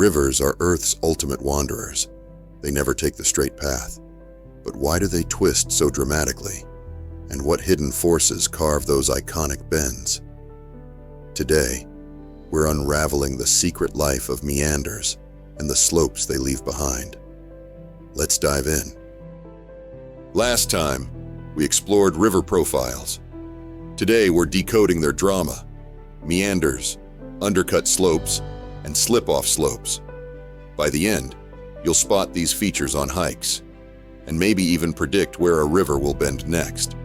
Rivers are Earth's ultimate wanderers. They never take the straight path. But why do they twist so dramatically? And what hidden forces carve those iconic bends? Today, we're unraveling the secret life of meanders and the slopes they leave behind. Let's dive in. Last time, we explored river profiles. Today, we're decoding their drama: meanders, undercut slopes, and slip-off slopes. By the end, you'll spot these features on hikes, and maybe even predict where a river will bend next.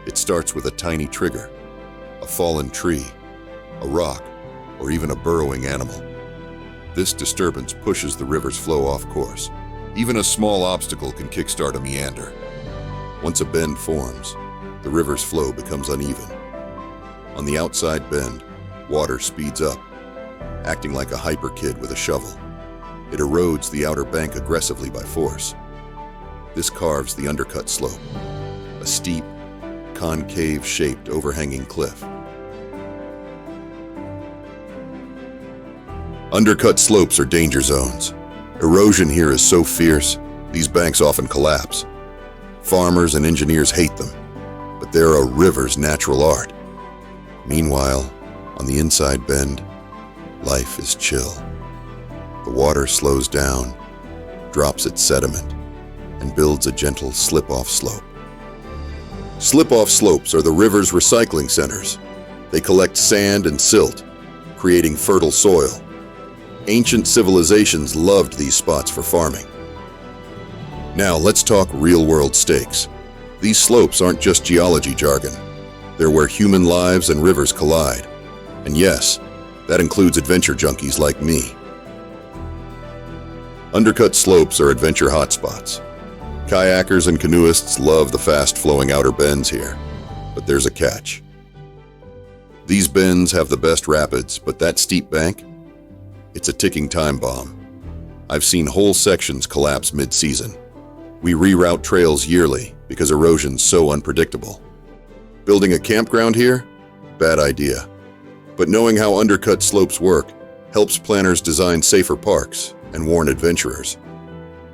It starts with a tiny trigger, a fallen tree, a rock, or even a burrowing animal. This disturbance pushes the river's flow off course. Even a small obstacle can kickstart a meander. Once a bend forms, the river's flow becomes uneven. On the outside bend, water speeds up, acting like a hyper kid with a shovel. It erodes the outer bank aggressively by force. This carves the undercut slope, a steep, concave-shaped overhanging cliff. Undercut slopes are danger zones. Erosion here is so fierce, these banks often collapse. Farmers and engineers hate them, but they're a river's natural art. Meanwhile, on the inside bend, life is chill. The water slows down, drops its sediment, and builds a gentle slip-off slope. Slip-off slopes are the river's recycling centers. They collect sand and silt, creating fertile soil. Ancient civilizations loved these spots for farming. Now let's talk real-world stakes. These slopes aren't just geology jargon. They're where human lives and rivers collide. And yes, that includes adventure junkies like me. Undercut slopes are adventure hotspots. Kayakers and canoeists love the fast-flowing outer bends here. But there's a catch. These bends have the best rapids, but that steep bank? It's a ticking time bomb. I've seen whole sections collapse mid-season. We reroute trails yearly because erosion's so unpredictable. Building a campground here? Bad idea. But knowing how undercut slopes work helps planners design safer parks and warn adventurers.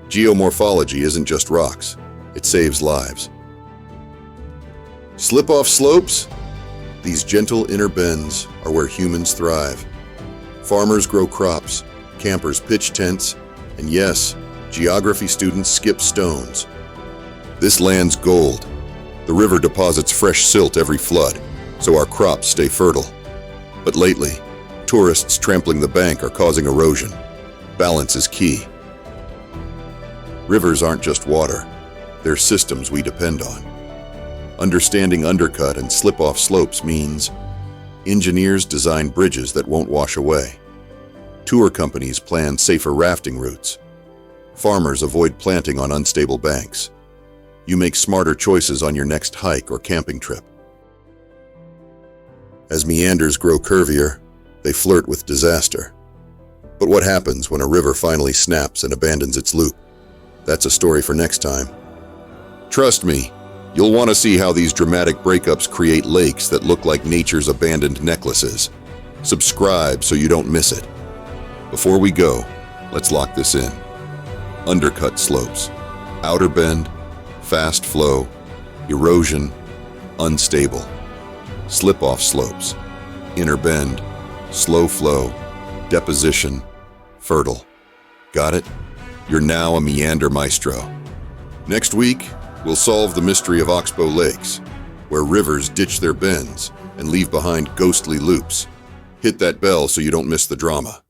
Geomorphology isn't just rocks, it saves lives. Slip-off slopes? These gentle inner bends are where humans thrive. Farmers grow crops, campers pitch tents, and yes, geography students skip stones. This land's gold. The river deposits fresh silt every flood, so our crops stay fertile. But lately, tourists trampling the bank are causing erosion. Balance is key. Rivers aren't just water, they're systems we depend on. Understanding undercut and slip-off slopes means engineers design bridges that won't wash away. Tour companies plan safer rafting routes. Farmers avoid planting on unstable banks. You make smarter choices on your next hike or camping trip. As meanders grow curvier, they flirt with disaster. But what happens when a river finally snaps and abandons its loop? That's a story for next time. Trust me, you'll want to see how these dramatic breakups create lakes that look like nature's abandoned necklaces. Subscribe so you don't miss it. Before we go, let's lock this in. Undercut slopes, outer bend, fast flow, erosion, unstable. Slip-off slopes, inner bend, slow flow, deposition, fertile. Got it? You're now a meander maestro. Next week, we'll solve the mystery of Oxbow Lakes, where rivers ditch their bends and leave behind ghostly loops. Hit that bell so you don't miss the drama.